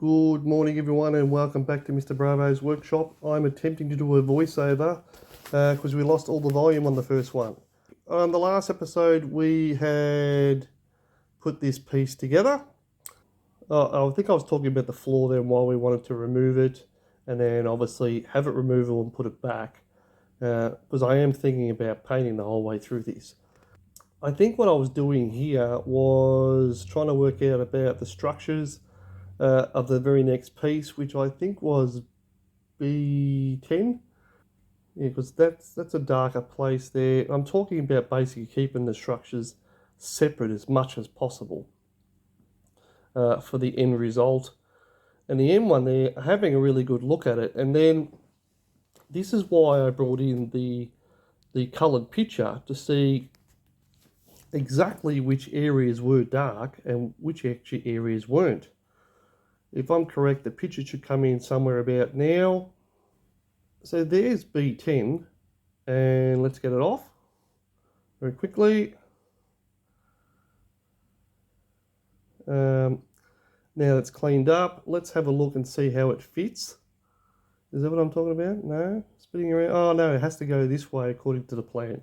Good morning everyone and welcome back to Mr. Bravo's workshop. I'm attempting to do a voiceover because we lost all the volume on the first one. On the last episode we had put this piece together. I think I was talking about the floor then while we wanted to remove it and then obviously have it removable and put it back because I am thinking about painting the whole way through this. I think what I was doing here was trying to work out about the structures of the very next piece, which I think was B10. Yeah, because that's a darker place there. I'm talking about basically keeping the structures separate as much as possible for the end result. And the end one there, having a really good look at it. And then this is why I brought in the coloured picture to see exactly which areas were dark and which actually areas weren't. If I'm correct, the picture should come in somewhere about now. So there's B10, and let's get it off very quickly. Now it's cleaned up, let's have a look and see how it fits. Is that what I'm talking about? No? Spinning around? Oh no, it has to go this way according to the plan.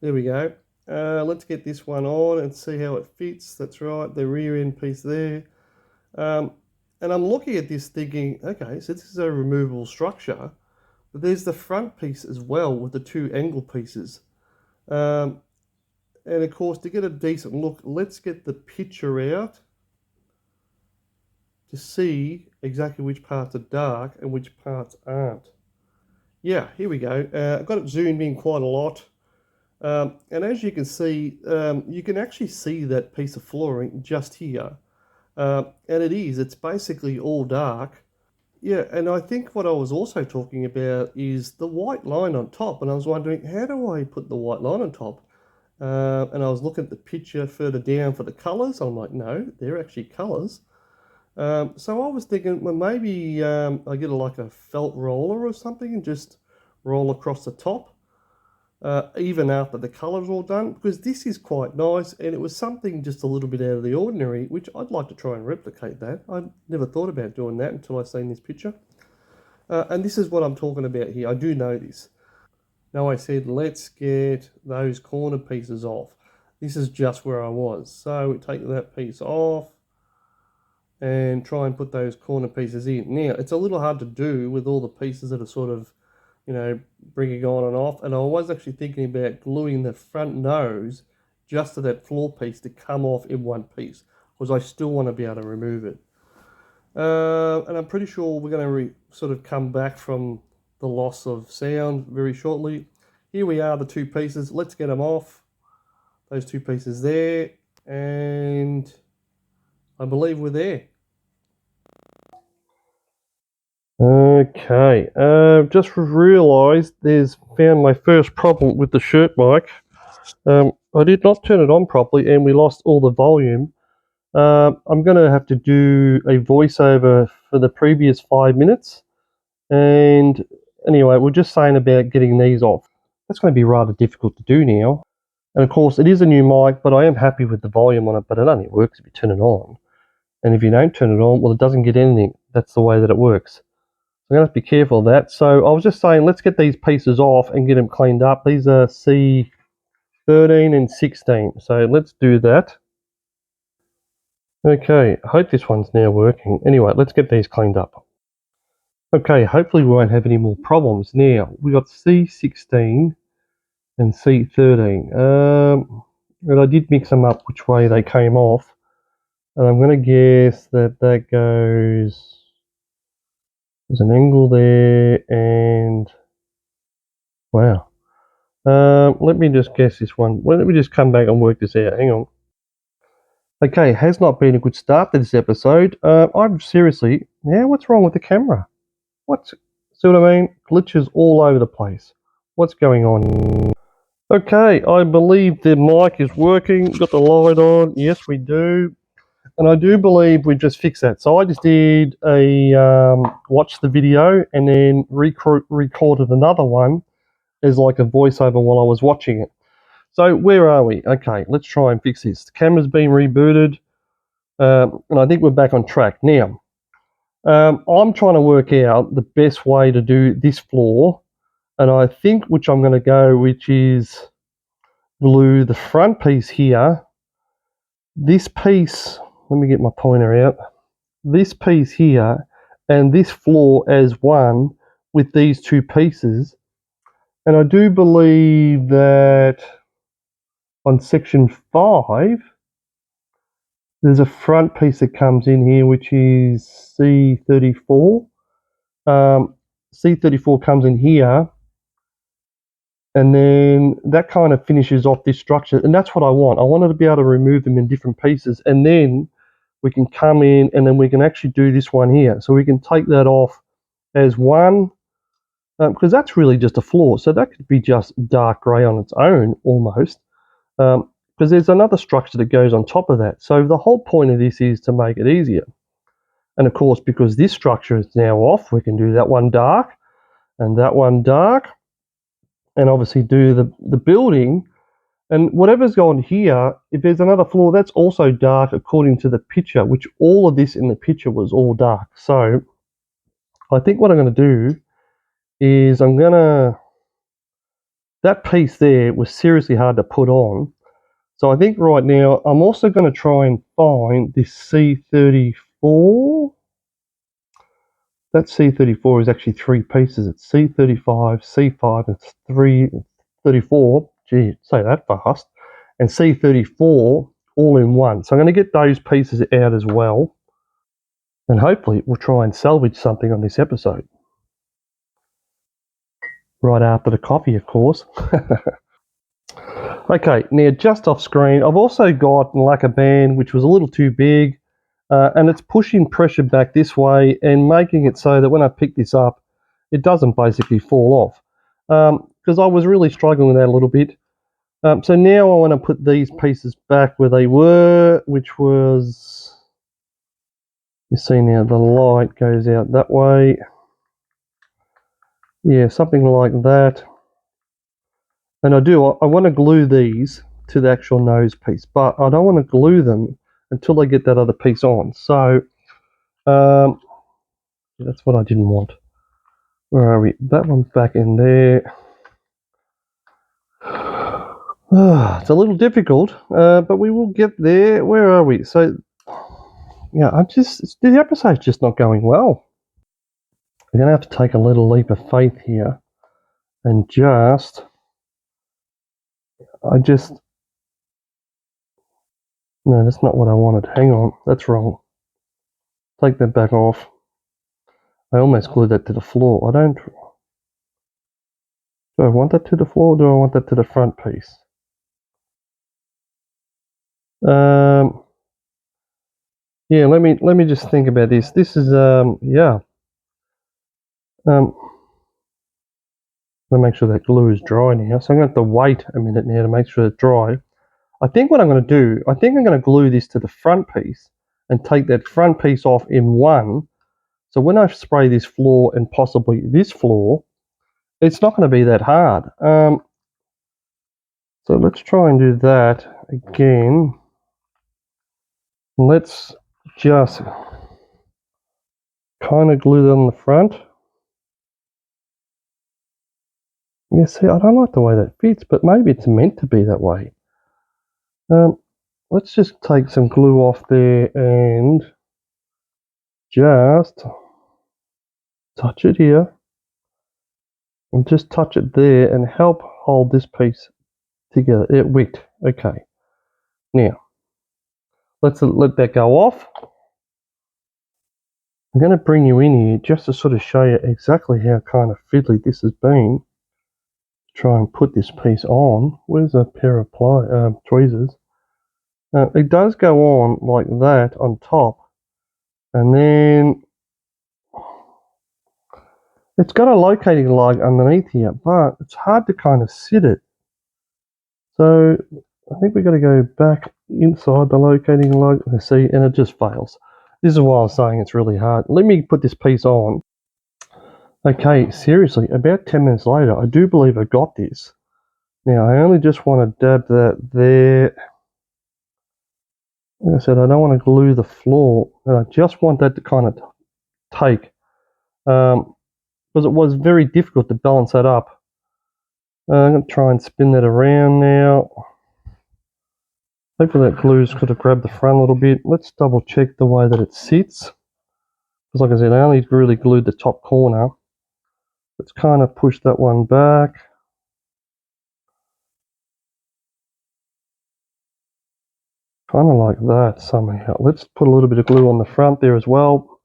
There we go. Let's get this one on and see how it fits. That's right, the rear end piece there. And I'm looking at this thinking, okay, so this is a removable structure, but there's the front piece as well with the two angle pieces. And of course, to get a decent look, let's get the picture out to see exactly which parts are dark and which parts aren't. Yeah, here we go. I've got it zoomed in quite a lot. And as you can see, you can actually see that piece of flooring just here. And it's basically all dark. Yeah, and I think what I was also talking about is the white line on top. And I was wondering, how do I put the white line on top? And I was looking at the picture further down for the colours. I'm like, no, they're actually colours. So I was thinking, well, maybe I get like a felt roller or something and just roll across the top. Even after the colour's all done, because this is quite nice and it was something just a little bit out of the ordinary, which I'd like to try and replicate that. I never thought about doing that until I seen this picture. And this is what I'm talking about here. I do know this. Now I said, let's get those corner pieces off. This is just where I was. So we take that piece off and try and put those corner pieces in. Now, it's a little hard to do with all the pieces that are sort of, you know, bringing on and off. And I was actually thinking about gluing the front nose just to that floor piece to come off in one piece, because I still want to be able to remove it. And I'm pretty sure we're going to sort of come back from the loss of sound very shortly. Here we are, the two pieces. Let's get them off. Those two pieces there. And I believe we're there. Okay, just realised found my first problem with the shirt mic. I did not turn it on properly and we lost all the volume. I'm going to have to do a voiceover for the previous 5 minutes. And anyway, we're just saying about getting these off. That's going to be rather difficult to do now. And of course, it is a new mic, but I am happy with the volume on it, but it only works if you turn it on. And if you don't turn it on, well, it doesn't get anything. That's the way that it works. I'm going to have to be careful of that. So I was just saying, let's get these pieces off and get them cleaned up. These are C13 and 16. So let's do that. Okay, I hope this one's now working. Anyway, let's get these cleaned up. Okay, hopefully we won't have any more problems. Now, we got C16 and C13. And I did mix them up which way they came off. And I'm going to guess that that goes... There's an angle there and... Wow. Let me just guess this one. Well, let me just come back and work this out. Hang on. Okay, has not been a good start to this episode. I'm seriously... Now, what's wrong with the camera? See what I mean? Glitches all over the place. What's going on? Okay, I believe the mic is working. Got the light on. Yes, we do. And I do believe we just fixed that. So I just did watch the video and then recorded another one as like a voiceover while I was watching it. So where are we? Okay, let's try and fix this. The camera's been rebooted, and I think we're back on track. Now, I'm trying to work out the best way to do this floor, and I think which I'm going to go, which is glue the front piece here. This piece, let me get my pointer out. This piece here and this floor as one with these two pieces. And I do believe that on section 5, there's a front piece that comes in here, which is C34. C34 comes in here, and then that kind of finishes off this structure. And that's what I want. I wanted to be able to remove them in different pieces, and then we can come in and then we can actually do this one here. So we can take that off as one, because that's really just a floor. So that could be just dark grey on its own almost. Because there's another structure that goes on top of that. So the whole point of this is to make it easier. And of course, because this structure is now off, we can do that one dark and that one dark, and obviously do the building. And whatever's gone here, if there's another floor, that's also dark according to the picture, which all of this in the picture was all dark. So I think what I'm going to do is that piece there was seriously hard to put on. So I think right now I'm also going to try and find this C34. That C34 is actually three pieces. It's C35, C5, and 34. Gee, say that fast. And C34 all in one. So I'm going to get those pieces out as well. And hopefully we'll try and salvage something on this episode. Right after the coffee, of course. Okay, now just off screen, I've also got like a band which was a little too big, and it's pushing pressure back this way and making it so that when I pick this up, it doesn't basically fall off. Because I was really struggling with that a little bit. So now I want to put these pieces back where they were, which was, you see now the light goes out that way. Yeah, something like that. And I want to glue these to the actual nose piece, but I don't want to glue them until I get that other piece on. So that's what I didn't want. Where are we? That one's back in there. It's a little difficult, but we will get there. Where are we? So, yeah, the episode's just not going well. We're going to have to take a little leap of faith here and no, that's not what I wanted. Hang on, that's wrong. Take that back off. I almost glued that to the floor. Do I want that to the floor or do I want that to the front piece? Yeah, let me just think about this. This is yeah. Let me make sure that glue is dry now. So I'm going to have to wait a minute now to make sure it's dry. I think what I'm going to do, I think I'm going to glue this to the front piece and take that front piece off in one. So when I spray this floor and possibly this floor, it's not going to be that hard. So let's try and do that again. Let's just kind of glue that on the front. Yeah, see, I don't like the way that fits, but maybe it's meant to be that way. Let's just take some glue off there and just touch it here. And just touch it there and help hold this piece together. It wicked. Okay. Now, let's let that go off. I'm going to bring you in here just to sort of show you exactly how kind of fiddly this has been. Try and put this piece on. Where's a pair of tweezers? It does go on like that on top, and then it's got a locating lug underneath here, but it's hard to kind of sit it. So I think we've got to go back inside the locating lug, see, and it just fails. This is why I was saying it's really hard. Let me put this piece on. Okay, seriously, about 10 minutes later, I do believe I got this. Now, I only just want to dab that there. Like I said, I don't want to glue the floor, and I just want that to kind of take, because it was very difficult to balance that up. I'm going to try and spin that around now. Hopefully that glue's could have grabbed the front a little bit. Let's double check the way that it sits. Because like I said, I only really glued the top corner. Let's kind of push that one back. Kind of like that somehow. Let's put a little bit of glue on the front there as well.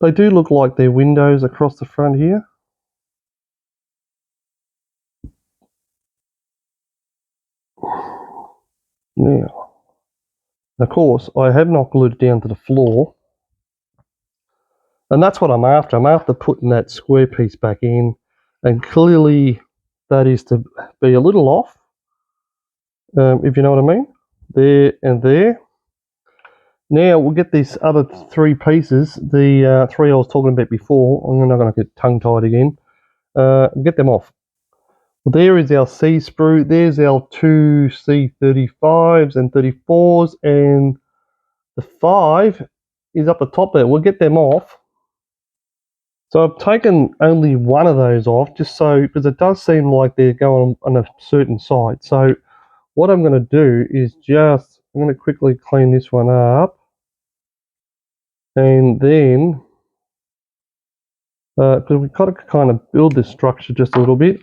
They do look like they're windows across the front here. Now, of course, I have not glued it down to the floor. And that's what I'm after. I'm after putting that square piece back in. And clearly that is to be a little off, if you know what I mean. There and there. Now we'll get these other three pieces, the three I was talking about before. I'm not going to get tongue-tied again. Get them off. Well, there is our C sprue. There's our two C35s and 34s, and the 5 is up the top there. We'll get them off. So I've taken only one of those off, just so, because it does seem like they're going on a certain side. So what I'm going to do is I'm going to quickly clean this one up, and then because we've got to kind of build this structure just a little bit.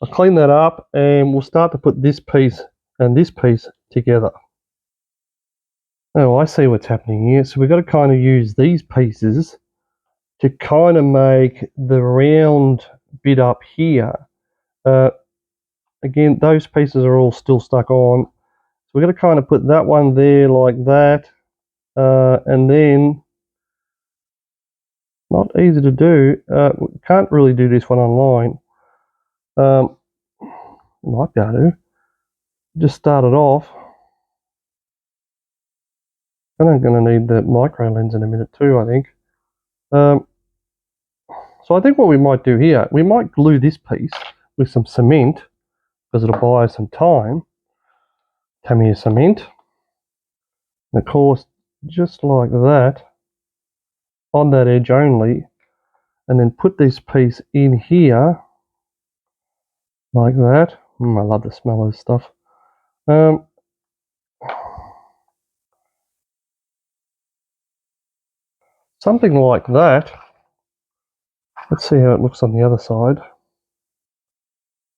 I'll clean that up, and we'll start to put this piece and this piece together. Oh, I see what's happening here. So we've got to kind of use these pieces to kind of make the round bit up here. Again, those pieces are all still stuck on. So we're going to kind of put that one there like that. And then, not easy to do. Can't really do this one online. Might be able to. Just start it off. And I'm going to need the micro lens in a minute too, I think. So I think what we might do here, we might glue this piece with some cement, because it'll buy us some time. Tamiya cement. And of course, just like that, on that edge only, and then put this piece in here, like that. I love the smell of this stuff. Something like that. Let's see how it looks on the other side.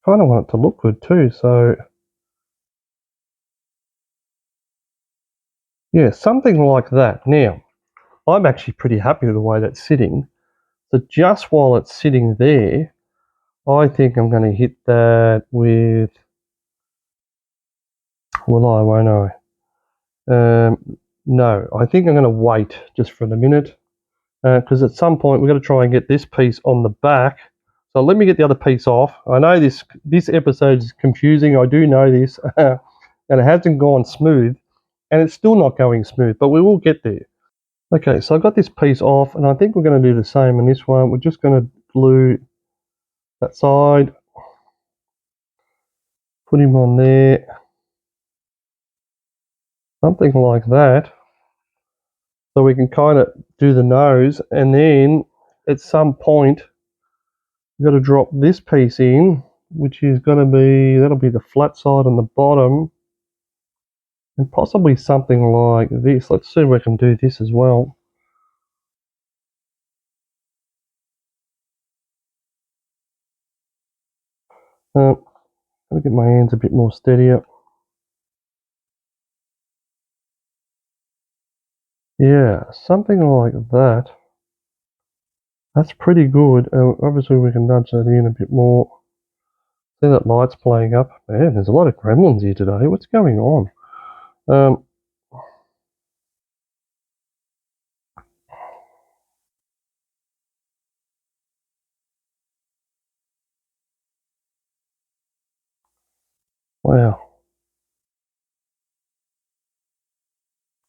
Kind of want it to look good too, so yeah, something like that. Now, I'm actually pretty happy with the way that's sitting. So just while it's sitting there, I think I'm going to hit that with, will I, won't I? No, I think I'm going to wait just for a minute, because at some point we're going to try and get this piece on the back. So let me get the other piece off. I know this episode is confusing. I do know this, and it hasn't gone smooth, and it's still not going smooth, but we will get there. Okay, so I've got this piece off, and I think we're going to do the same in this one. We're just going to glue that side, put him on there, something like that, so we can kind of do the nose, and then at some point we've got to drop this piece in, which is going to be, that'll be the flat side on the bottom, and possibly something like this. Let's see if we can do this as well. Gotta get my hands a bit more steadier. Yeah, something like that. That's pretty good. Obviously we can nudge that in a bit more. See that light's playing up. Man, there's a lot of gremlins here today. What's going on? Wow.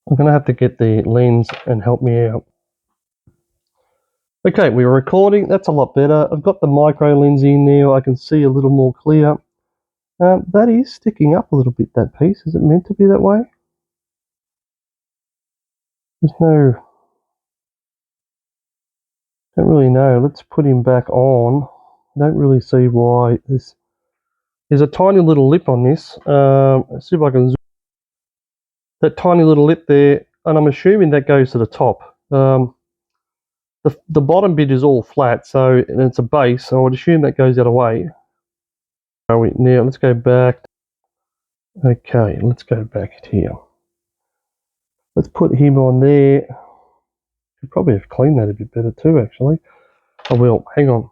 I'm going to have to get the lens and help me out. Okay, we were recording. That's a lot better. I've got the micro lens in now. I can see a little more clear. That is sticking up a little bit, that piece. Is it meant to be that way? There's no... Don't really know. Let's put him back on. Don't really see why this. There's a tiny little lip on this. Let's see if I can zoom. That tiny little lip there, and I'm assuming that goes to the top. The bottom bit is all flat, so and it's a base, so I would assume that goes the other way. Now let's go back. Okay, let's go back here. Let's put him on there. Could probably have cleaned that a bit better too, actually. I will. Hang on.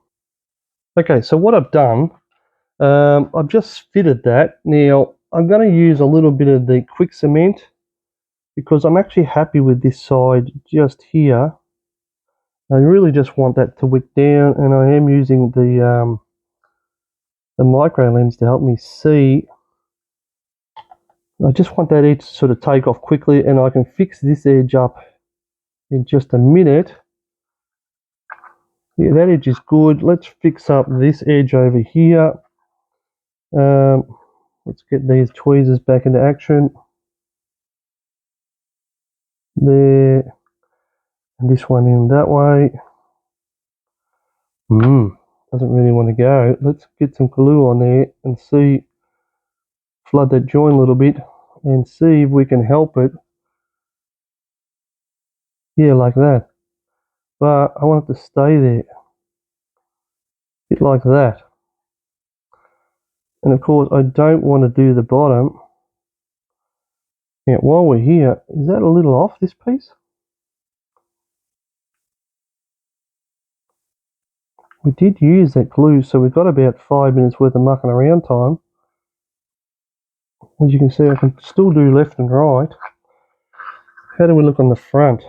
Okay, so what I've done, I've just fitted that. Now I'm going to use a little bit of the quick cement because I'm actually happy with this side just here. I really just want that to wick down, and I am using the micro lens to help me see. I just want that edge to sort of take off quickly, and I can fix this edge up in just a minute. Yeah, that edge is good. Let's fix up this edge over here. Let's get these tweezers back into action. There. And this one in that way. Doesn't really want to go. Let's get some glue on there and see, flood that joint a little bit and see if we can help it. Yeah, like that. But I want it to stay there. A bit like that. And of course, I don't want to do the bottom. Yeah, while we're here, is that a little off, this piece? We did use that glue, so we've got about 5 minutes worth of mucking around time. As you can see, I can still do left and right. How do we look on the front?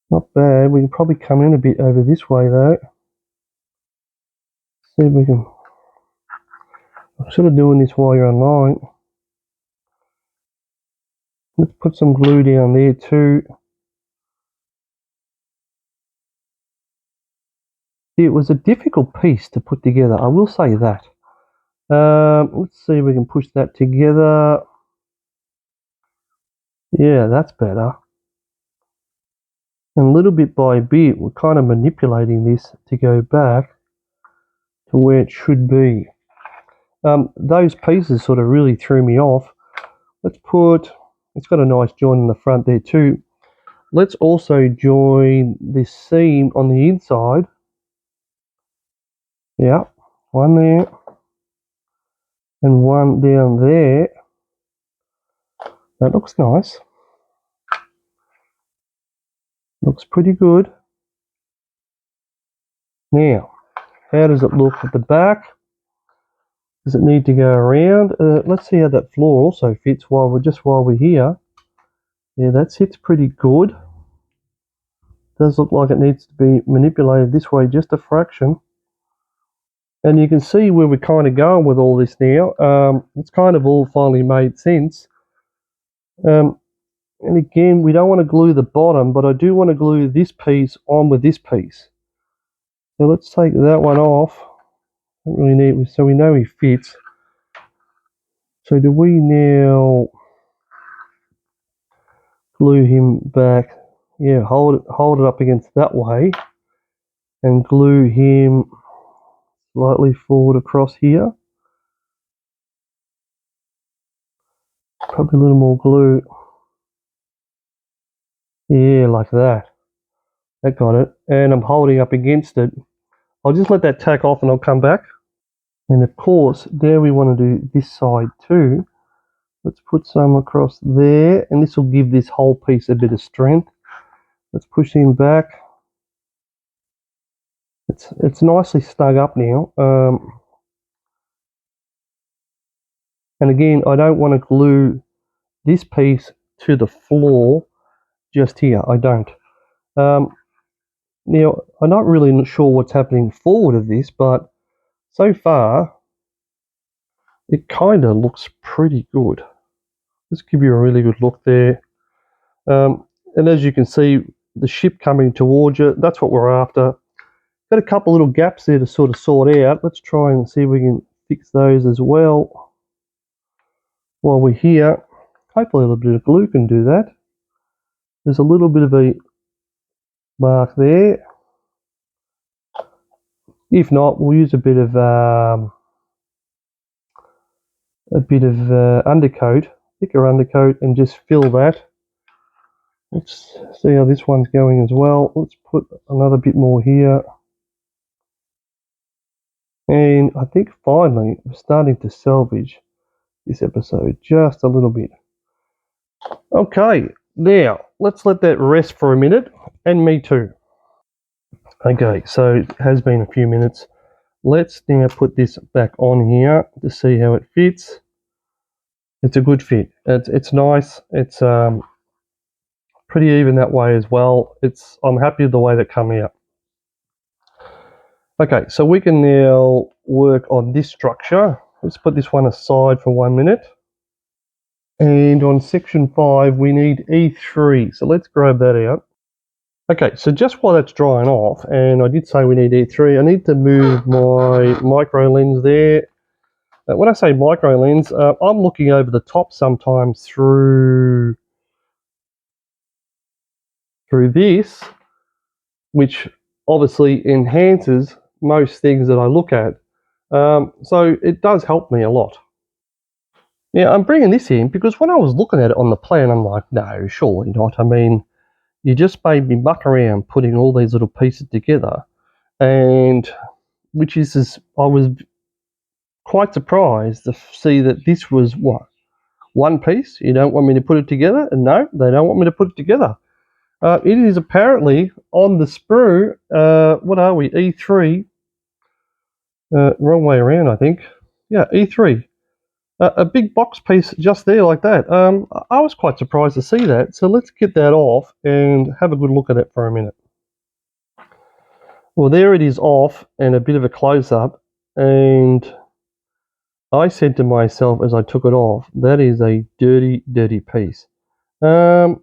Not bad. We can probably come in a bit over this way though. See if we can. I'm sort of doing this while you're online. Let's put some glue down there too. It was a difficult piece to put together, I will say that. Let's see if we can push that together. Yeah, that's better. And little bit by bit, we're kind of manipulating this to go back to where it should be. Those pieces sort of really threw me off. Let's put, it's got a nice joint in the front there too. Let's also join this seam on the inside. Yeah, one there and one down there. That looks nice. Looks pretty good. Now, how does it look at the back? Does it need to go around? Let's see how that floor also fits while we're here. Yeah, that sits pretty good. Does look like it needs to be manipulated this way just a fraction. And you can see where we're kind of going with all this now. It's kind of all finally made sense. And again, we don't want to glue the bottom, but I do want to glue this piece on with this piece. So let's take that one off. Don't really need, so we know he fits. So do we now glue him back? Yeah, hold it up against that way and glue him slightly forward across here. Probably a little more glue. Yeah, like that. That got it. And I'm holding up against it. I'll just let that tack off and I'll come back. And of course, there we want to do this side too. Let's put some across there, and this will give this whole piece a bit of strength. Let's push him back. It's nicely snug up now. And again, I don't want to glue this piece to the floor just here. I don't. Now, I'm not really sure what's happening forward of this, but so far, it kind of looks pretty good. Let's give you a really good look there. And as you can see, the ship coming towards you, that's what we're after. Got a couple little gaps there to sort of sort out. Let's try and see if we can fix those as well while we're here. Hopefully a little bit of glue can do that. There's a little bit of a mark there. If not, we'll use a bit of undercoat, thicker undercoat, and just fill that. Let's see how this one's going as well. Let's put another bit more here. And I think finally we're starting to salvage this episode just a little bit. Okay, now let's let that rest for a minute, and me too. Okay, so it has been a few minutes. Let's now put this back on here to see how it fits. It's a good fit. It's nice. It's pretty even that way as well. I'm happy with the way that come out. Okay, so we can now work on this structure. Let's put this one aside for 1 minute. And on section 5, we need E3. So let's grab that out. Okay, so just while that's drying off, and I did say we need E3, I need to move my micro lens there. When I say micro lens, I'm looking over the top sometimes through this, which obviously enhances most things that I look at. So it does help me a lot. Yeah, I'm bringing this in because when I was looking at it on the plan, I'm like, no, surely not. I mean, you just made me muck around putting all these little pieces together, and I was quite surprised to see that this was what, one piece. You don't want me to put it together? And no, they don't want me to put it together. It is apparently on the sprue. What are we? E3. Wrong way around, I think. Yeah, E3. A big box piece just there like that. I was quite surprised to see that. So let's get that off and have a good look at it for a minute. Well, there it is off and a bit of a close-up. And I said to myself as I took it off, that is a dirty, dirty piece. A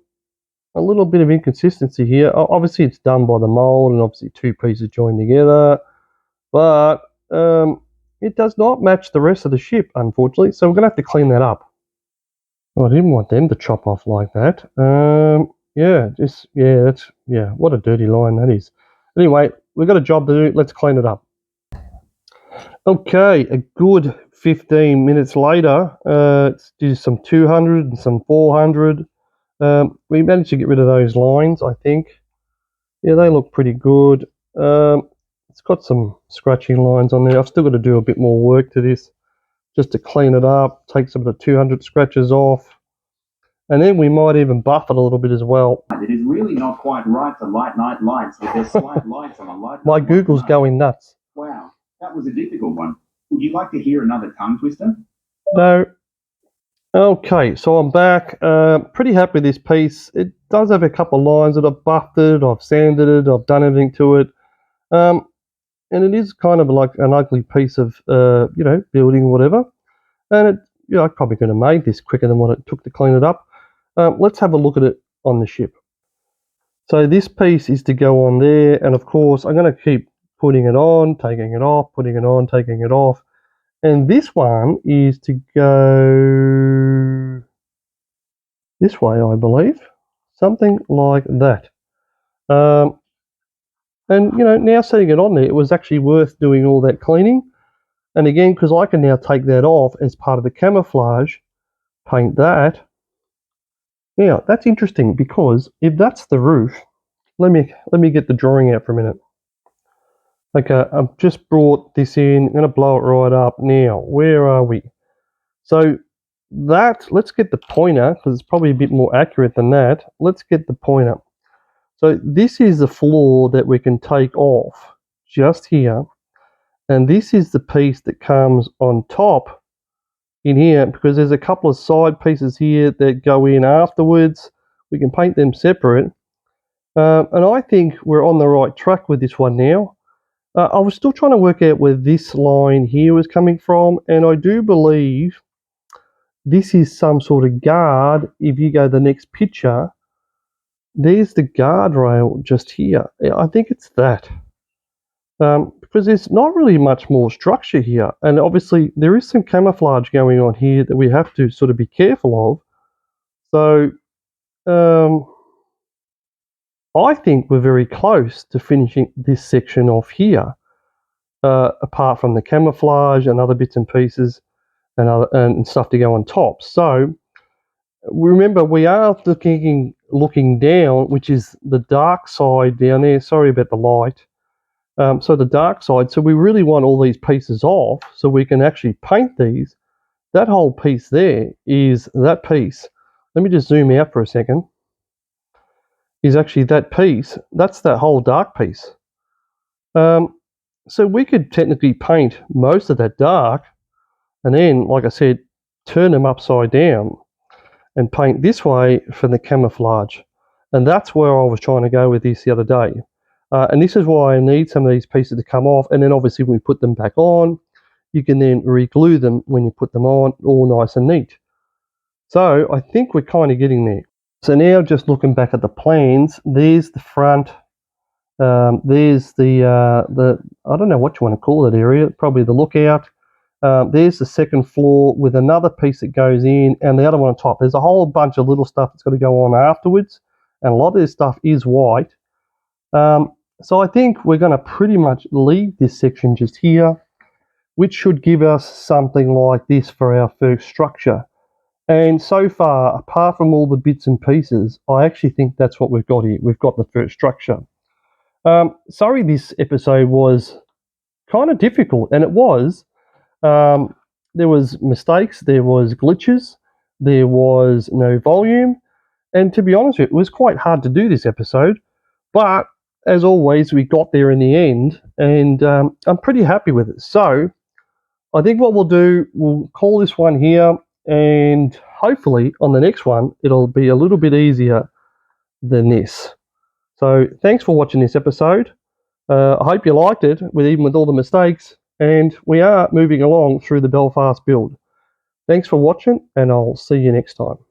little bit of inconsistency here. Obviously, it's done by the mold and obviously two pieces joined together. But it does not match the rest of the ship, unfortunately. So we're going to have to clean that up. Well, I didn't want them to chop off like that. What a dirty line that is. Anyway, we've got a job to do. Let's clean it up. Okay, a good 15 minutes later, let's do some 200 and some 400. We managed to get rid of those lines, I think. Yeah, they look pretty good. It's got some scratching lines on there. I've still got to do a bit more work to this just to clean it up, take some of the 200 scratches off. And then we might even buff it a little bit as well. It is really not quite right to light night lights with their slight lights on a light. My Google's going nuts. Wow, that was a difficult one. Would you like to hear another tongue twister? No. Okay, so I'm back. Pretty happy with this piece. It does have a couple of lines that I've buffed it, I've sanded it, I've done everything to it. And it is kind of like an ugly piece of, building or whatever. And I probably could have made this quicker than what it took to clean it up. Let's have a look at it on the ship. So this piece is to go on there, and of course I'm going to keep putting it on, taking it off, putting it on, taking it off. And this one is to go this way, I believe. Something like that. And now setting it on there, it was actually worth doing all that cleaning. And again, because I can now take that off as part of the camouflage, paint that. Now, that's interesting because if that's the roof, let me get the drawing out for a minute. Okay, I've just brought this in. I'm going to blow it right up. Now, where are we? So let's get the pointer because it's probably a bit more accurate than that. Let's get the pointer. So this is the floor that we can take off just here. And this is the piece that comes on top in here because there's a couple of side pieces here that go in afterwards. We can paint them separate. And I think we're on the right track with this one now. I was still trying to work out where this line here was coming from, and I do believe this is some sort of guard. If you go to the next picture, there's the guardrail just here. I think it's that. Because there's not really much more structure here, and obviously there is some camouflage going on here that we have to sort of be careful of. So, I think we're very close to finishing this section off here, apart from the camouflage and other bits and pieces and stuff to go on top. So remember, we are looking down, which is the dark side down there. Sorry about the light. So the dark side. So we really want all these pieces off so we can actually paint these. That whole piece there is that piece. Let me just zoom out for a second. Is actually that piece. That's that whole dark piece. So we could technically paint most of that dark, and then, like I said, turn them upside down and paint this way for the camouflage. And that's where I was trying to go with this the other day. And this is why I need some of these pieces to come off. And then obviously when we put them back on, you can then re-glue them when you put them on, all nice and neat. So I think we're kind of getting there. So now just looking back at the plans, there's the front. There's the I don't know what you want to call that area, probably the lookout. There's the second floor with another piece that goes in and the other one on top. There's a whole bunch of little stuff that's got to go on afterwards, and a lot of this stuff is white. So I think we're going to pretty much leave this section just here, which should give us something like this for our first structure. And so far, apart from all the bits and pieces, I actually think that's what we've got here. We've got the first structure. Sorry, this episode was kind of difficult, and it was. There was mistakes, there was glitches, there was no volume, and to be honest with you, it was quite hard to do this episode. But as always, we got there in the end, and I'm pretty happy with it. So I think what we'll do, we'll call this one here, and hopefully on the next one, it'll be a little bit easier than this. So thanks for watching this episode. I hope you liked it, even with all the mistakes, and we are moving along through the Belfast build. Thanks for watching, and I'll see you next time.